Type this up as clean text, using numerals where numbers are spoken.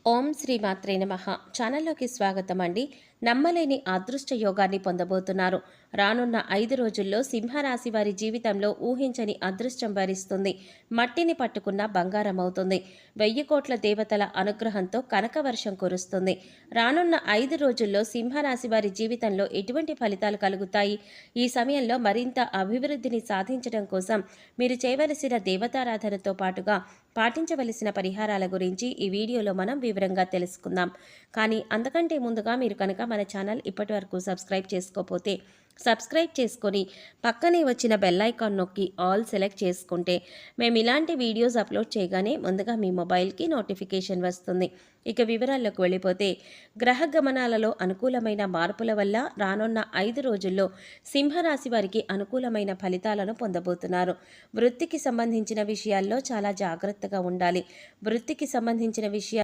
ఓం శ్రీ మాత్రే నమః. ఛానల్లోకి స్వాగతం అండి. నమ్మలేని అదృష్ట యోగాన్ని పొందబోతున్నారు. రానున్న 5 రోజుల్లో సింహరాశి వారి జీవితంలో ఊహించని అదృష్టం వరిస్తుంది. మట్టిని పట్టుకున్న బంగారం అవుతుంది. 1000 కోట్ల దేవతల అనుగ్రహంతో కనక వర్షం కురుస్తుంది. రానున్న 5 రోజుల్లో సింహరాశి వారి జీవితంలో ఎటువంటి ఫలితాలు కలుగుతాయి? ఈ సమయంలో మరింత అభివృద్ధిని సాధించడం కోసం మీరు చేయవలసిన దేవతారాధనతో పాటుగా పాటించవలసిన పరిహారాల గురించి ఈ వీడియోలో మనం వివరంగా తెలుసుకుందాం. కానీ అంతకంటే ముందుగా మీరు కనుక మన ఛానల్ ఇప్పటివరకు సబ్స్క్రైబ్ చేసుకోకపోతే సబ్స్క్రైబ్ చేసుకొని పక్కనే వచ్చిన బెల్ ఐకాన్ నొక్కి ఆల్ సెలెక్ట్ చేసుకుంటే మేము ఇలాంటి వీడియోస్ అప్లోడ్ చేయగానే ముందుగా మీ మొబైల్కి నోటిఫికేషన్ వస్తుంది. ఇక వివరాల్లోకి వెళ్ళిపోతే, గ్రహ గమనాలలో అనుకూలమైన మార్పుల వల్ల రానున్న 5 రోజుల్లో సింహరాశి వారికి అనుకూలమైన ఫలితాలను పొందబోతున్నారు. వృత్తికి సంబంధించిన విషయాల్లో చాలా జాగ్రత్తగా ఉండాలి. వృత్తికి సంబంధించిన విషయాలు